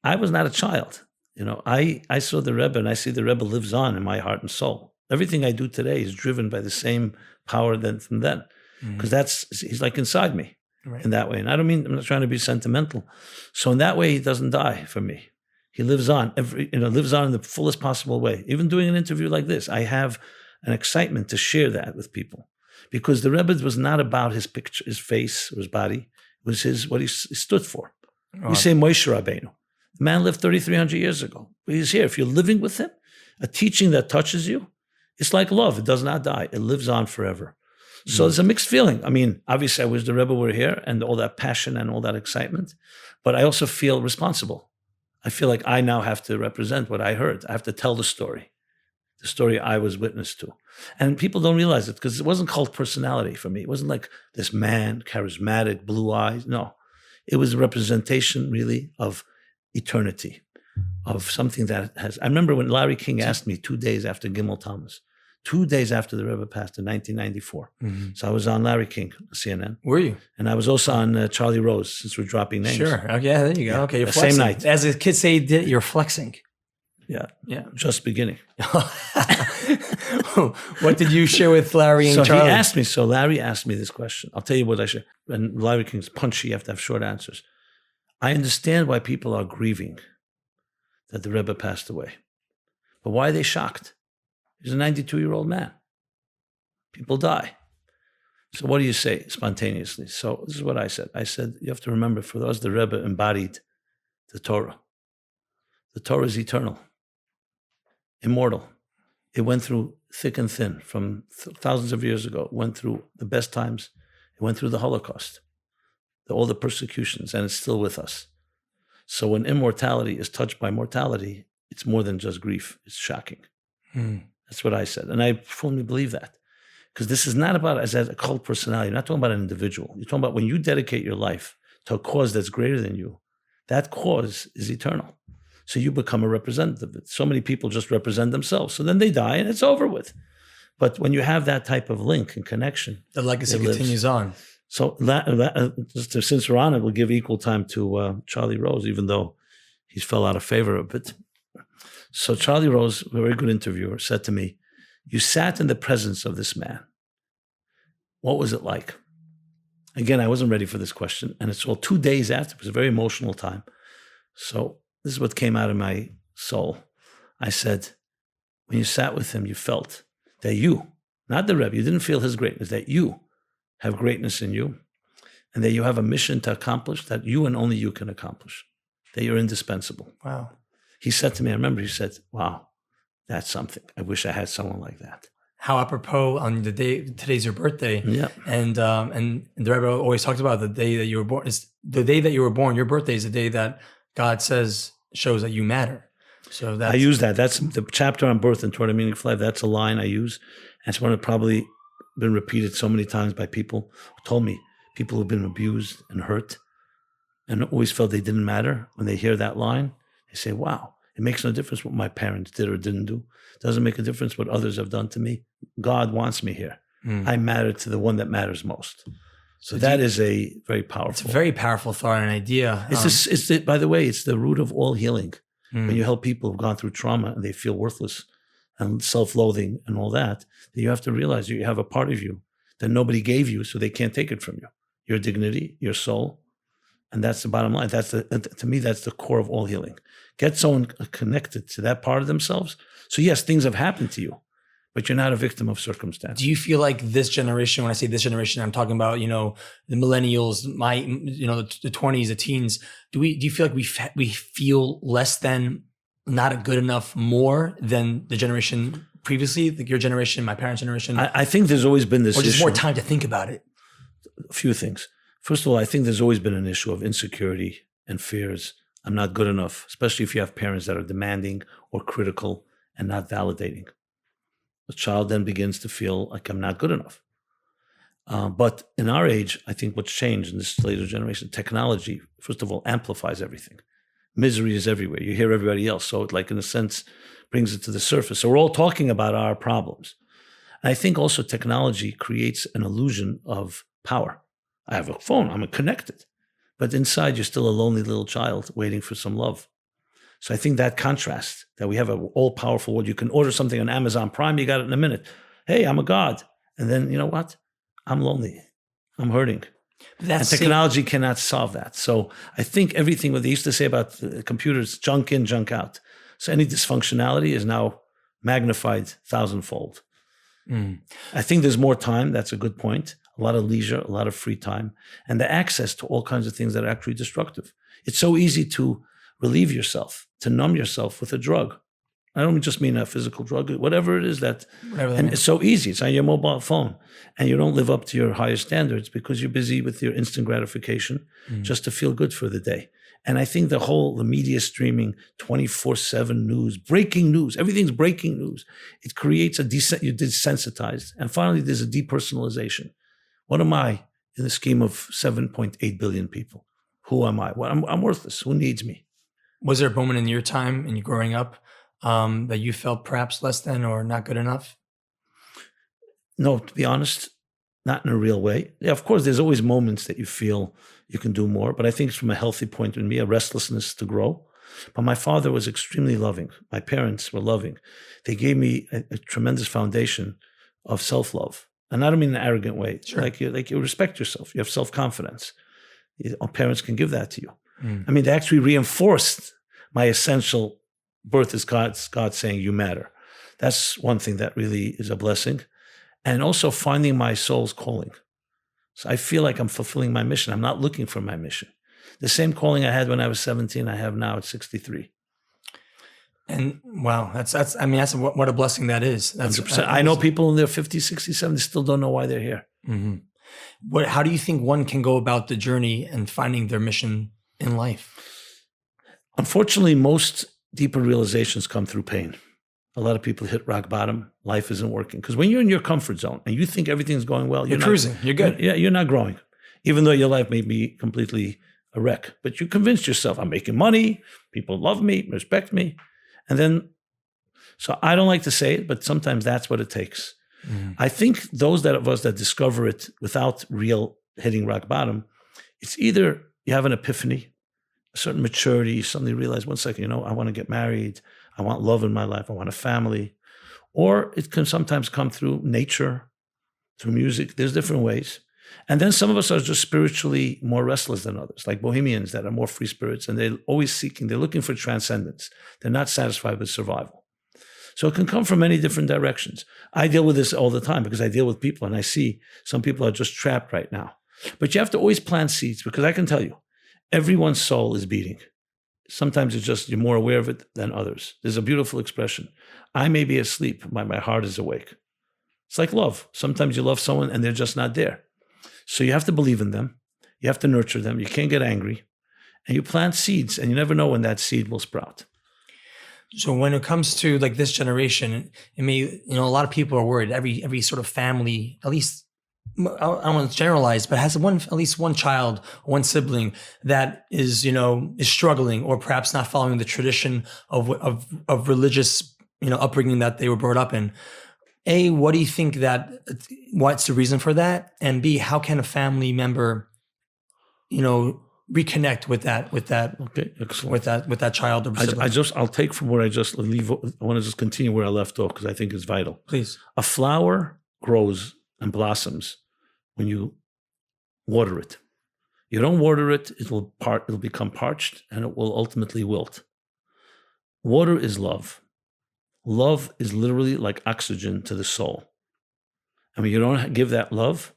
I was not a child. I saw the Rebbe, and I see the Rebbe lives on in my heart and soul. Everything I do today is driven by the same power from then, because he's like inside me in that way. And I'm not trying to be sentimental. So in that way, he doesn't die for me. He lives on lives on in the fullest possible way. Even doing an interview like this, I have an excitement to share that with people, because the Rebbe was not about his picture, his face, or his body. It was what he stood for. We say Moshe Rabbeinu. The man lived 3,300 years ago. But he's here. If you're living with him, a teaching that touches you, it's like love. It does not die. It lives on forever. So it's a mixed feeling. Obviously, I wish the Rebbe were here and all that passion and all that excitement, but I also feel responsible. I feel like I now have to represent what I heard. I have to tell the story I was witness to. And people don't realize it, because it wasn't called personality for me. It wasn't like this man, charismatic, blue eyes. No, it was a representation really of eternity, of something that has. I remember when Larry King asked me 2 days after Gimel Tammuz, 2 days after the Rebbe passed in 1994. So I was on Larry King, CNN. Were you? And I was also on Charlie Rose, since we're dropping names. Sure. Oh, yeah, there you go. Okay, you're the flexing. same night. As the kids say, you're flexing. Yeah. Yeah. Just beginning. What did you share with Larry and So Charlie? Larry asked me this question. I'll tell you what I shared. And Larry King's punchy, you have to have short answers. I understand why people are grieving that the Rebbe passed away. But why are they shocked? He's a 92-year-old man. People die. So what do you say spontaneously? So this is what I said. I said, you have to remember, for us, the Rebbe embodied the Torah. The Torah is eternal, immortal. It went through thick and thin from thousands of years ago. It went through the best times. It went through the Holocaust, all the persecutions, and it's still with us. So when immortality is touched by mortality, it's more than just grief. It's shocking. That's what I said. And I firmly believe that. Because this is not about as a cult personality. You're not talking about an individual. You're talking about when you dedicate your life to a cause that's greater than you, that cause is eternal. So you become a representative. So many people just represent themselves. So then they die and it's over with. But when you have that type of link and connection, The legacy continues on. So since we're on it, we'll give equal time to Charlie Rose, even though he's fell out of favor a bit. So Charlie Rose, a very good interviewer, said to me, you sat in the presence of this man. What was it like? Again, I wasn't ready for this question. And it's all 2 days after. It was a very emotional time. So this is what came out of my soul. I said, when you sat with him, you felt that you, not the Rebbe, you didn't feel his greatness, that you have greatness in you, and that you have a mission to accomplish that you and only you can accomplish, that you're indispensable. Wow. He said to me, I remember he said, wow, that's something. I wish I had someone like that. How apropos on the day, today's your birthday. Yeah. And the Rebbe always talks about the day that you were born. Is the day that you were born, your birthday is the day that God shows that you matter. So I use that. That's the chapter on birth and Torah Meaning for Life. That's a line I use. And it's one that probably been repeated so many times by people who told me, people who've been abused and hurt and always felt they didn't matter. When they hear that line, they say, wow, it makes no difference what my parents did or didn't do. It doesn't make a difference what others have done to me. God wants me here. I matter to the one that matters most. So that is a very powerful. It's a very powerful thought and idea. By the way, it's the root of all healing. When you help people who've gone through trauma and they feel worthless and self-loathing and all that, you have to realize you have a part of you that nobody gave you, so they can't take it from you. Your dignity, your soul, and that's the bottom line. To me, that's the core of all healing. Get someone connected to that part of themselves. So yes, things have happened to you, but you're not a victim of circumstance. Do you feel like this generation, when I say this generation, I'm talking about, the millennials, the 20s, the teens. Do you feel like we feel less than, not good enough, more than the generation previously, like your generation, my parents' generation? I think there's always been this issue. Or just more time to think about it. A few things. First of all, I think there's always been an issue of insecurity and fears. I'm not good enough, especially if you have parents that are demanding or critical and not validating. The child then begins to feel like I'm not good enough. But in our age, I think what's changed in this later generation, technology, first of all, amplifies everything. Misery is everywhere. You hear everybody else. So it, in a sense, brings it to the surface. So we're all talking about our problems. And I think also technology creates an illusion of power. I have a phone, I'm connected. But inside, you're still a lonely little child waiting for some love. So I think that contrast, that we have an all-powerful world. You can order something on Amazon Prime, you got it in a minute. Hey, I'm a god. And then, you know what? I'm lonely. I'm hurting. And technology cannot solve that. So I think everything what they used to say about computers, junk in, junk out. So any dysfunctionality is now magnified 1,000-fold. I think there's more time. That's a good point. A lot of leisure, a lot of free time, and the access to all kinds of things that are actually destructive. It's so easy to relieve yourself, to numb yourself with a drug. I don't just mean a physical drug, whatever it is and it's so easy. It's on your mobile phone, and you don't live up to your higher standards because you're busy with your instant gratification just to feel good for the day. And I think the media streaming, 24/7 news, breaking news, everything's breaking news. It creates you're desensitized. And finally, there's a depersonalization. What am I in the scheme of 7.8 billion people? Who am I? Well, I'm worthless. Who needs me? Was there a moment in your time and you growing up that you felt perhaps less than or not good enough? No, to be honest, not in a real way. Yeah, of course, there's always moments that you feel you can do more, but I think it's from a healthy point of view, a restlessness to grow. But my father was extremely loving. My parents were loving. They gave me a tremendous foundation of self-love. And I don't mean in an arrogant way. Sure. Like you respect yourself. You have self-confidence. Parents can give that to you. I mean, they actually reinforced my essential birth is God's saying you matter. That's one thing that really is a blessing. And also finding my soul's calling. So I feel like I'm fulfilling my mission. I'm not looking for my mission. The same calling I had when I was 17, I have now at 63. And wow, that's what a blessing that is. That's 100%. I know people in their 50s, 60s, 70s still don't know why they're here. Mm-hmm. How do you think one can go about the journey and finding their mission in life? Unfortunately, most deeper realizations come through pain. A lot of people hit rock bottom. Life isn't working. Because when you're in your comfort zone and you think everything's going well, you're cruising. You're good. You're not growing. Even though your life may be completely a wreck. But you convinced yourself, I'm making money, people love me, respect me. And then, so I don't like to say it, but sometimes that's what it takes. I think those of us that discover it without real hitting rock bottom, it's either you have an epiphany, a certain maturity, you suddenly realize, one second, I want to get married, I want love in my life, I want a family. Or it can sometimes come through nature, through music. There's different ways. And then some of us are just spiritually more restless than others, like Bohemians that are more free spirits, and they're always they're looking for transcendence. They're not satisfied with survival. So it can come from many different directions. I deal with this all the time because I deal with people and I see some people are just trapped right now. But you have to always plant seeds, because I can tell you, everyone's soul is beating. Sometimes it's just you're more aware of it than others. There's a beautiful expression. I may be asleep, but my heart is awake. It's like love. Sometimes you love someone and they're just not there. So you have to believe in them. You have to nurture them. You can't get angry. And you plant seeds, and you never know when that seed will sprout. So when it comes to like this generation, it may, a lot of people are worried. Every sort of family, at least, I don't want to generalize, but has at least one child, one sibling that is struggling, or perhaps not following the tradition of religious, upbringing that they were brought up in. A, what do you think what's the reason for that? And B, how can a family member, reconnect with that Okay, excellent. with that child or sibling? I'll take from where I just leave. I want to just continue where I left off because I think it's vital. Please. A flower grows and blossoms when you water it. You don't water it, it'll become parched and it will ultimately wilt. Water is love. Love is literally like oxygen to the soul. And when you don't give that love,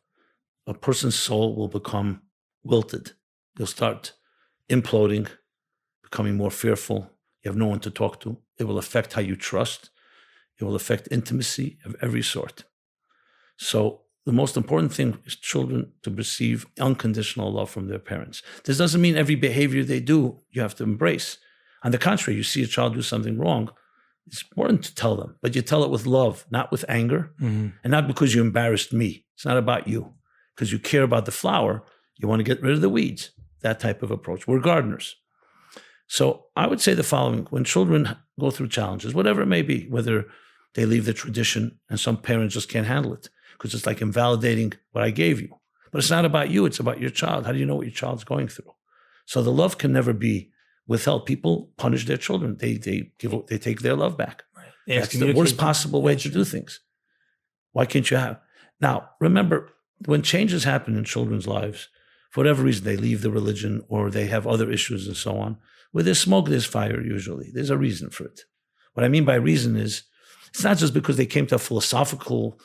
a person's soul will become wilted. You'll start imploding, becoming more fearful. You have no one to talk to. It will affect how you trust. It will affect intimacy of every sort. So the most important thing is children to receive unconditional love from their parents. This doesn't mean every behavior they do, you have to embrace. On the contrary, you see a child do something wrong, it's important to tell them, but you tell it with love, not with anger, and not because you embarrassed me. It's not about you. Because you care about the flower, you want to get rid of the weeds, that type of approach. We're gardeners. So I would say the following: when children go through challenges, whatever it may be, whether they leave the tradition and some parents just can't handle it, because it's like invalidating what I gave you. But it's not about you, it's about your child. How do you know what your child's going through? So the love can never be withheld. People punish their children. They take their love back. Right. That's the worst possible way to do things. Why can't you have? Now, remember, when changes happen in children's lives, for whatever reason, they leave the religion or they have other issues and so on. Where there's smoke, there's fire usually. There's a reason for it. What I mean by reason is, it's not just because they came to a philosophical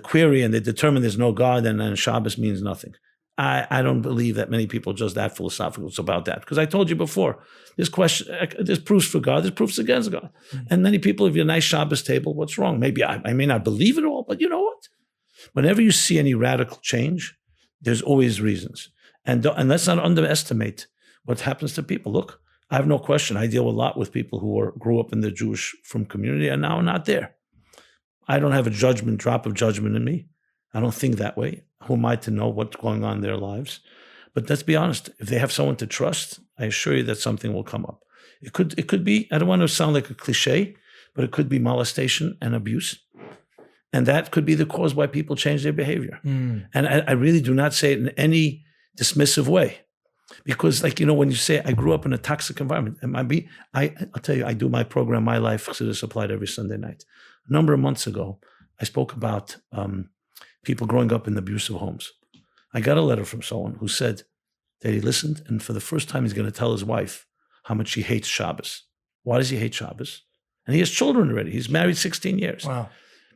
query and they determined there's no God and then Shabbos means nothing. I don't believe that many people are just that philosophical about that. Because I told you before, there's proofs for God, there's proofs against God. And many people, if you're a nice Shabbos table, what's wrong? Maybe I may not believe it all, but you know what? Whenever you see any radical change, there's always reasons. And let's not underestimate what happens to people. Look, I have no question. I deal a lot with people who grew up in the Jewish frum community and now are not there. I don't have a drop of judgment in me. I don't think that way. Who am I to know what's going on in their lives? But let's be honest. If they have someone to trust, I assure you that something will come up. It could be, I don't want to sound like a cliche, but it could be molestation and abuse. And that could be the cause why people change their behavior. And I really do not say it in any dismissive way. Because when you say I grew up in a toxic environment, I'll tell you, I do my program, My Life, Chassidus Applied every Sunday night. A number of months ago, I spoke about people growing up in abusive homes. I got a letter from someone who said that he listened, and for the first time, he's going to tell his wife how much he hates Shabbos. Why does he hate Shabbos? And he has children already. He's married 16 years. Wow.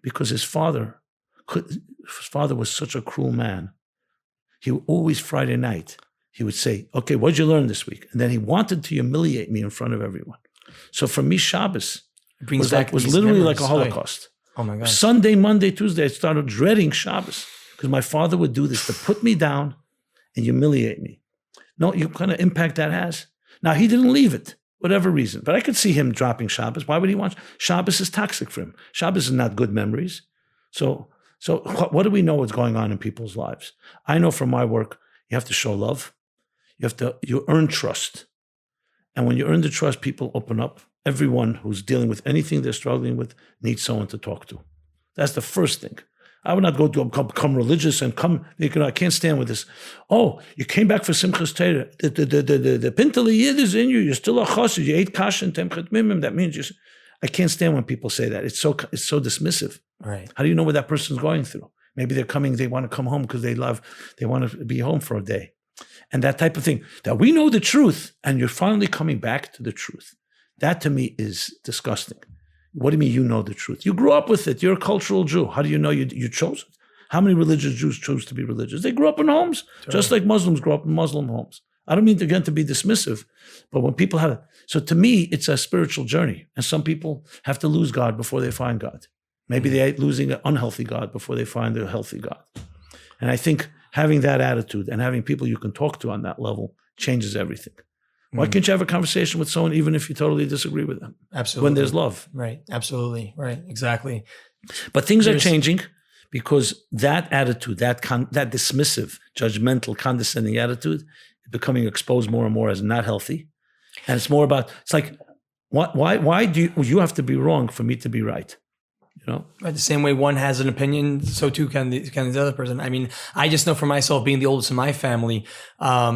Because his father was such a cruel man. He would always, Friday night, he would say, okay, what'd you learn this week? And then he wanted to humiliate me in front of everyone. So for me, Shabbos was literally like a Holocaust. Oh my God. Sunday, Monday, Tuesday, I started dreading Shabbos because my father would do this to put me down and humiliate me. No, you kind of impact that has. Now, he didn't leave it, whatever reason, but I could see him dropping Shabbos. Why would he want? Shabbos is toxic for him. Shabbos is not good memories. So what do we know what's going on in people's lives? I know from my work, you have to show love. You earn trust. And when you earn the trust, people open up. Everyone who's dealing with anything they're struggling with needs someone to talk to. That's the first thing. I would not go to become religious and I can't stand with this. Oh, you came back for Simchas Torah. The Pintel Yid is in you. You're still a chassid. You ate kash and temchet mimim. That means I can't stand when people say that. It's so dismissive. Right. How do you know what that person's going through? Maybe they want to come home because they want to be home for a day. And that type of thing. That we know the truth and you're finally coming back to the truth. That to me is disgusting. What do you mean you know the truth? You grew up with it. You're a cultural Jew. How do you know you chose it? How many religious Jews choose to be religious? They grew up in homes, just like Muslims grew up in Muslim homes. I don't mean to be dismissive, but when people so to me, it's a spiritual journey. And some people have to lose God before they find God. Maybe they're losing an unhealthy God before they find a healthy God. And I think having that attitude and having people you can talk to on that level changes everything. Why can't you have a conversation with someone even if you totally disagree with them? Absolutely. When there's love. Right. Absolutely. Right. Exactly. But things are changing because that attitude, that dismissive, judgmental, condescending attitude is becoming exposed more and more as not healthy. And it's more about, it's like, why do you have to be wrong for me to be right? Right, the same way one has an opinion, so too can the other person. I mean, I just know for myself, being the oldest in my family,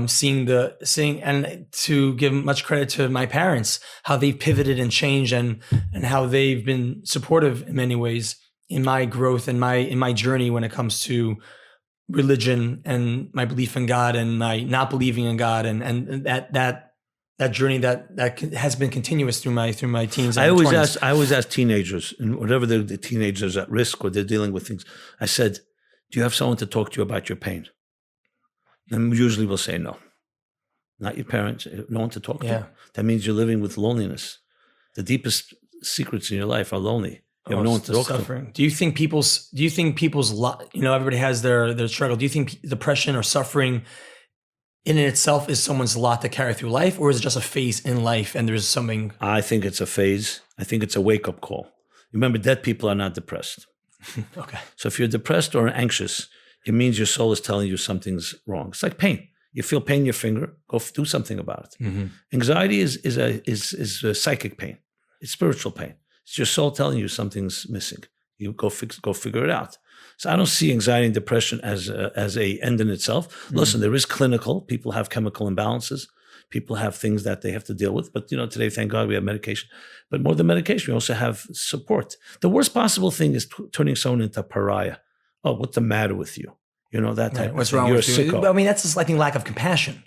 seeing and to give much credit to my parents, how they've pivoted and changed and how they've been supportive in many ways in my growth and in my journey when it comes to religion and my belief in God and my not believing in God and that journey that has been continuous through my teens. And I always ask teenagers, and whatever the teenagers at risk or they're dealing with things, I said, do you have someone to talk to you about your pain? And usually we'll say no. Not your parents, no one to talk to. That means you're living with loneliness. The deepest secrets in your life are lonely. You have no one to talk to. Do you think people's everybody has their struggle. Do you think depression or suffering in itself is someone's lot to carry through life, or is it just a phase in life and there's something? I think it's a phase. I think it's a wake-up call. Remember, dead people are not depressed. Okay. So if you're depressed or anxious, it means your soul is telling you something's wrong. It's like pain. You feel pain in your finger, go do something about it. Mm-hmm. Anxiety is a psychic pain. It's spiritual pain. It's your soul telling you something's missing. You go figure it out. So I don't see anxiety and depression as a end in itself. Mm-hmm. Listen, there is clinical. People have chemical imbalances. People have things that they have to deal with. But today, thank God, we have medication. But more than medication, we also have support. The worst possible thing is turning someone into a pariah. Oh, what's the matter with you? That type. What's of thing. wrong You're with you? Sicko. I mean, that's just like lack of compassion.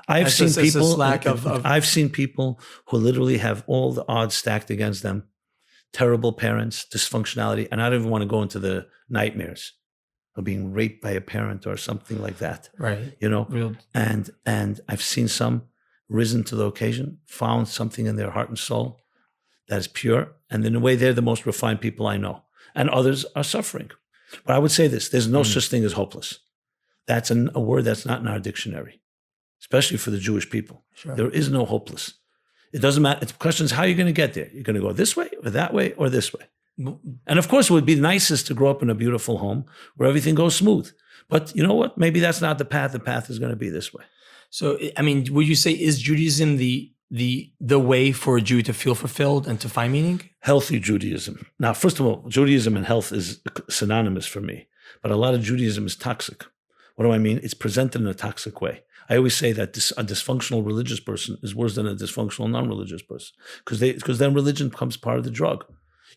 I've seen people who literally have all the odds stacked against them. Terrible parents, dysfunctionality, and I don't even want to go into the nightmares of being raped by a parent or something like that. Right. Real. And I've seen some risen to the occasion, found something in their heart and soul that is pure, and in a way, they're the most refined people I know. And others are suffering. But I would say this: there's no such thing as hopeless. That's a word that's not in our dictionary, especially for the Jewish people. Sure. There is no hopeless. It doesn't matter. The question is, how are you going to get there? You're going to go this way or that way or this way. And of course, it would be nicest to grow up in a beautiful home where everything goes smooth. But you know what? Maybe that's not the path. The path is going to be this way. So, I mean, would you say, is Judaism the way for a Jew to feel fulfilled and to find meaning? Healthy Judaism. Now, first of all, Judaism and health is synonymous for me. But a lot of Judaism is toxic. What do I mean? It's presented in a toxic way. I always say that a dysfunctional religious person is worse than a dysfunctional non-religious person because then religion becomes part of the drug.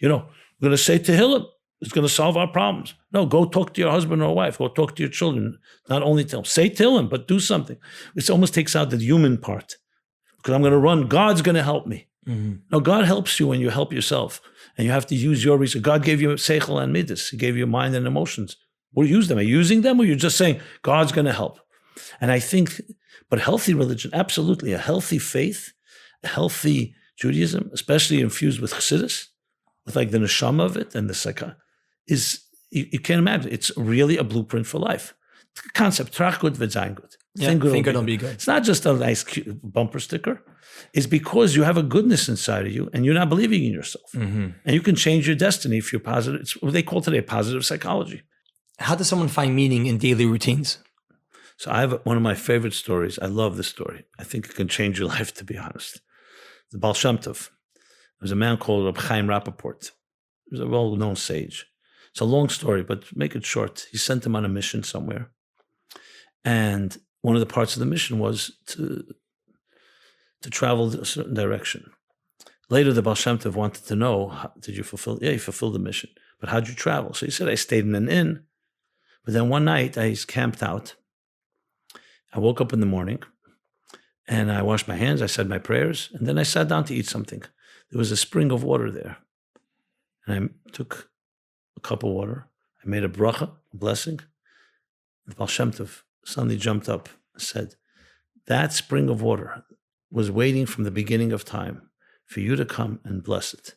We're going to say Tehillim. It's going to solve our problems. No, go talk to your husband or wife. Go talk to your children. Not only tell them, say Tehillim, but do something. It almost takes out the human part. Because I'm going to run, God's going to help me. Mm-hmm. No, God helps you when you help yourself. And you have to use your reason. God gave you seichel and midas. He gave you mind and emotions. Well, use them. Are you using them, or you're just saying, God's going to help? And I think, but healthy religion, absolutely. A healthy faith, a healthy Judaism, especially infused with chassidus, with like the neshama of it and the sakha, is, you can't imagine. It's really a blueprint for life. The concept, trach gut v'zayin gut. Think good, don't be good. It's not just a nice cute bumper sticker. It's because you have a goodness inside of you and you're not believing in yourself. Mm-hmm. And you can change your destiny if you're positive. It's what they call today positive psychology. How does someone find meaning in daily routines? So I have one of my favorite stories. I love this story. I think it can change your life, to be honest. The Baal Shem Tov. There was a man called Rabbi Chaim Rappaport. He was a well-known sage. It's a long story, but to make it short, he sent him on a mission somewhere. And one of the parts of the mission was to travel a certain direction. Later, the Baal Shem Tov wanted to know, did you fulfill? Yeah, you fulfilled the mission. But how'd you travel? So he said, I stayed in an inn. But then one night, I camped out. I woke up in the morning, and I washed my hands. I said my prayers. And then I sat down to eat something. There was a spring of water there. And I took a cup of water. I made a bracha, a blessing. The Baal Shem Tov suddenly jumped up and said, that spring of water was waiting from the beginning of time for you to come and bless it.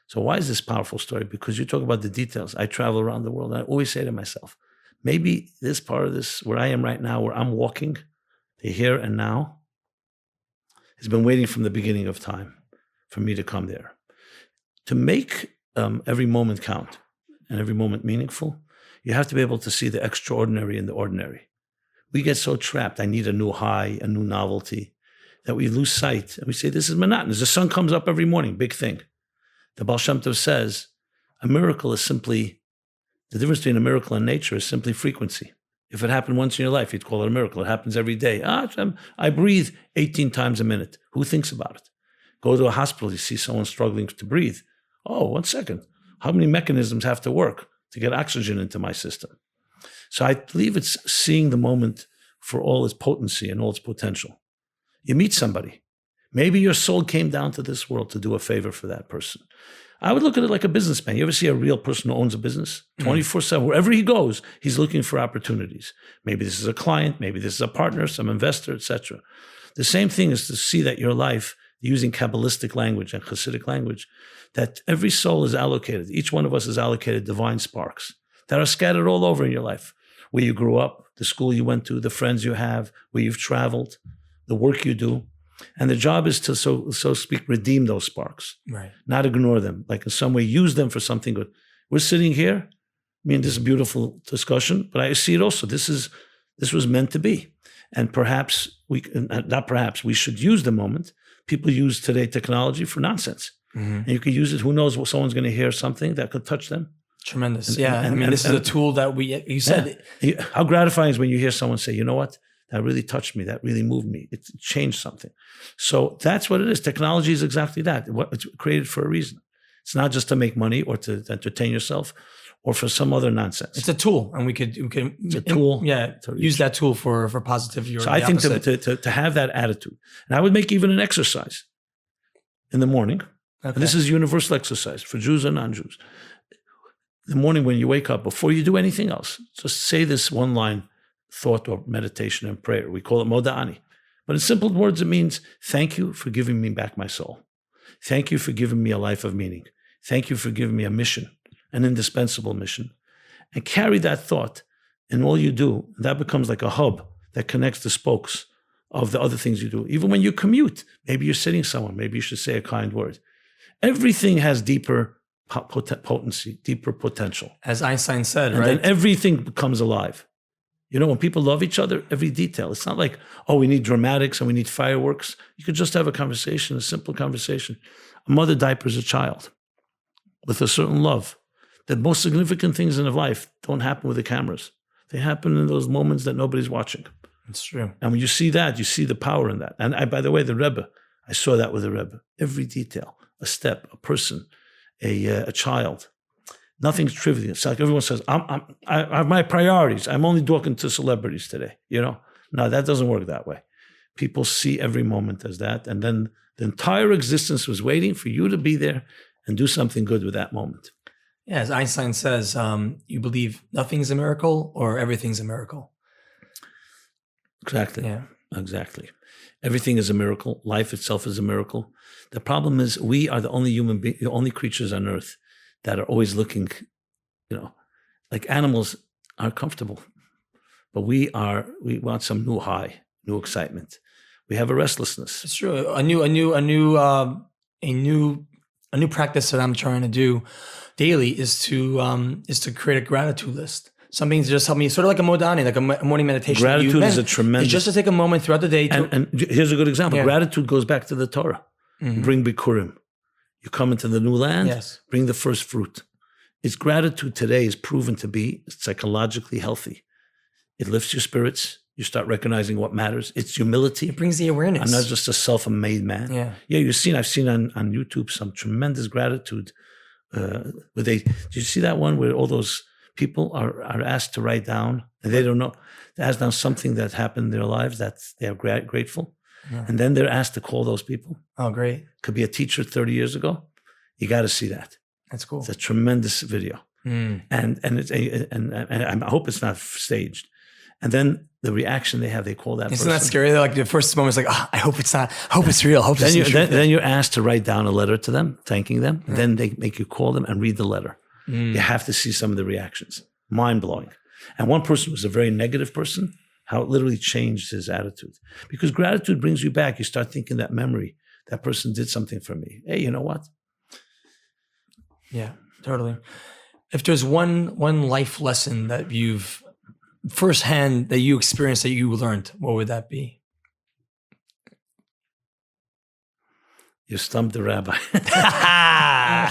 So why is this powerful story? Because you talk about the details. I travel around the world, and I always say to myself, maybe this part of this, where I am right now, where I'm walking, the here and now, has been waiting from the beginning of time for me to come there. To make every moment count and every moment meaningful, you have to be able to see the extraordinary in the ordinary. We get so trapped, I need a new high, a new novelty, that we lose sight. And we say, this is monotonous. The sun comes up every morning, big thing. The Baal Shem Tov says, a miracle is simply, the difference between a miracle and nature is simply frequency. If it happened once in your life, you'd call it a miracle. It happens every day. I breathe 18 times a minute. Who thinks about it? Go to a hospital, you see someone struggling to breathe. Oh, 1 second. How many mechanisms have to work to get oxygen into my system? So I believe it's seeing the moment for all its potency and all its potential. You meet somebody. Maybe your soul came down to this world to do a favor for that person. I would look at it like a businessman. You ever see a real person who owns a business? 24/7, wherever he goes, he's looking for opportunities. Maybe this is a client, maybe this is a partner, some investor, etc. The same thing is to see that your life, using Kabbalistic language and Hasidic language, that every soul is allocated. Each one of us is allocated divine sparks that are scattered all over in your life. Where you grew up, the school you went to, the friends you have, where you've traveled, the work you do. And the job is to, so to speak, redeem those sparks, right? Not ignore them, like in some way use them for something good. We're sitting here, this is a beautiful discussion, but I see it also. This was meant to be. And perhaps we should use the moment. People use today technology for nonsense. Mm-hmm. And you can use it, who knows what someone's going to hear something that could touch them. Tremendous. This is a tool that you said. Yeah. How gratifying is when you hear someone say, you know what? That really touched me. That really moved me. It changed something. So that's what it is. Technology is exactly that. It's created for a reason. It's not just to make money or to entertain yourself or for some other nonsense. It's a tool, and we can it's a tool. Use that tool for positivity. So I think to have that attitude, and I would make even an exercise in the morning. Okay. And this is universal exercise for Jews and non-Jews. In the morning when you wake up, before you do anything else, just say this one line thought or meditation and prayer. We call it moda'ani. But in simple words, it means, thank you for giving me back my soul. Thank you for giving me a life of meaning. Thank you for giving me a mission, an indispensable mission. And carry that thought in all you do. That becomes like a hub that connects the spokes of the other things you do. Even when you commute, maybe you're sitting somewhere, maybe you should say a kind word. Everything has deeper potency, deeper potential. As Einstein said, and then everything becomes alive. When people love each other, every detail. It's not like, we need dramatics and we need fireworks. You could just have a conversation, a simple conversation. A mother diapers a child with a certain love. The most significant things in life don't happen with the cameras. They happen in those moments that nobody's watching. It's true. And when you see that, you see the power in that. And by the way, the Rebbe, I saw that with the Rebbe. Every detail, a step, a person, a child. Nothing's trivial. It's like everyone says, I have my priorities. I'm only talking to celebrities today. No, that doesn't work that way. People see every moment as that. And then the entire existence was waiting for you to be there and do something good with that moment. Yeah, as Einstein says, you believe nothing's a miracle or everything's a miracle. Exactly. Yeah. Exactly. Everything is a miracle. Life itself is a miracle. The problem is we are the only the only creatures on earth that are always looking, like animals are comfortable, but we want some new high, new excitement. We have a restlessness. It's true. A new practice that I'm trying to do daily is to create a gratitude list. Something to just help me, sort of like a modani, like a morning meditation. Gratitude is a tremendous. It's just to take a moment throughout the day. And here's a good example. Yeah. Gratitude goes back to the Torah. Mhm. Bring bikurim. You come into the new land. Yes. Bring the first fruit. Its gratitude today is proven to be psychologically healthy. It lifts your spirits. You start recognizing what matters. It's humility. It brings the awareness. I'm not just a self-made man. Yeah. Yeah, I've seen on YouTube some tremendous gratitude. Did you see that one where all those people are asked to write down and they don't know, they ask down something that happened in their lives that they are grateful. Yeah. And then they're asked to call those people. Oh, great. Could be a teacher 30 years ago. You got to see that. That's cool. It's a tremendous video. Mm. And I hope it's not staged. And then the reaction they have, they call that Isn't person. that scary? Like the first moment is like, I hope it's not. I hope it's real. I hope it's Then you're asked to write down a letter to them, thanking them. Yeah. Then they make you call them and read the letter. You have to see some of the reactions. Mind-blowing. And one person was a very negative person, how it literally changed his attitude. Because gratitude brings you back. You start thinking that memory, that person did something for me. Hey, you know what? Yeah, totally. If there's one life lesson that you've firsthand that you experienced, that you learned, what would that be? You stumped the rabbi.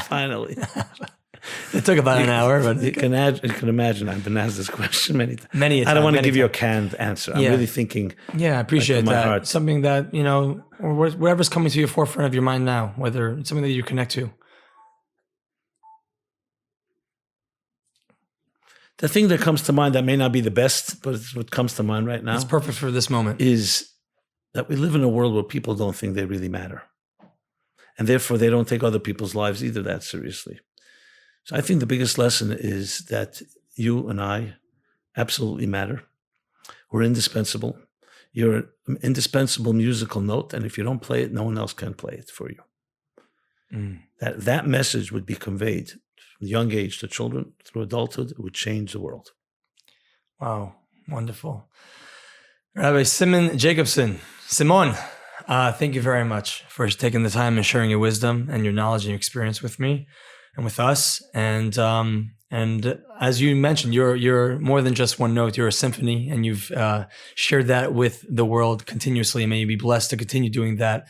Finally. It took about an hour, but you can imagine I've been asked this question many times. Many a time. I don't want to give you a canned answer. I'm really thinking. Yeah, I appreciate my that. heart. Something that, or whatever's coming to your forefront of your mind now, whether it's something that you connect to. The thing that comes to mind that may not be the best, but it's what comes to mind right now. It's perfect for this moment. Is that we live in a world where people don't think they really matter. And therefore, they don't take other people's lives either that seriously. So I think the biggest lesson is that you and I absolutely matter. We're indispensable. You're an indispensable musical note, and if you don't play it, no one else can play it for you. That message would be conveyed from a young age to children, through adulthood. It would change the world. Wow, wonderful. Rabbi Simon Jacobson. Simon, thank you very much for taking the time and sharing your wisdom and your knowledge and your experience with me and with us. And as you mentioned, you're more than just one note. You're a symphony, and you've shared that with the world continuously. And may you be blessed to continue doing that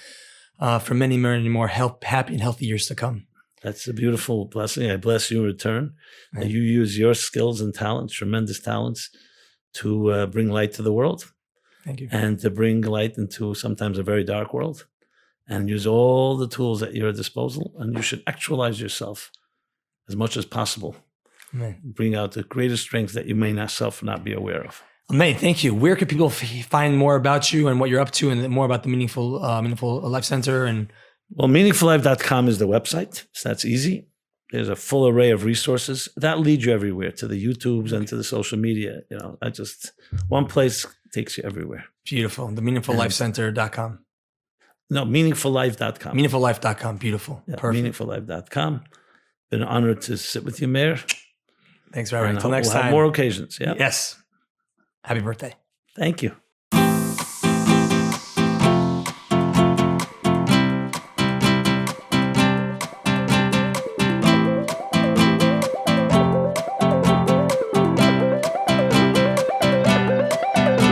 for many, many more happy and healthy years to come. That's a beautiful blessing. I bless you in return. And you use your skills and talents, tremendous talents, to bring light to the world. Thank you. And to bring light into sometimes a very dark world. And use all the tools at your disposal. And you should actualize yourself as much as possible. Amen. Bring out the greatest strengths that you may not be aware of. Amen. Thank you. Where can people find more about you and what you're up to, and more about the Meaningful Life Center? And well, meaningfullife.com is the website. So that's easy. There's a full array of resources that lead you everywhere, to the YouTubes and to the social media. One place takes you everywhere. Beautiful. The meaningfullifecenter.com. No, meaningfullife.com. Meaningfullife.com. Beautiful. Yeah, Perfect. meaningfullife.com. Been honored to sit with you, Mayor. Thanks, Rabbi. Until next we'll time. Have more occasions. Yeah. Yes. Happy birthday. Thank you.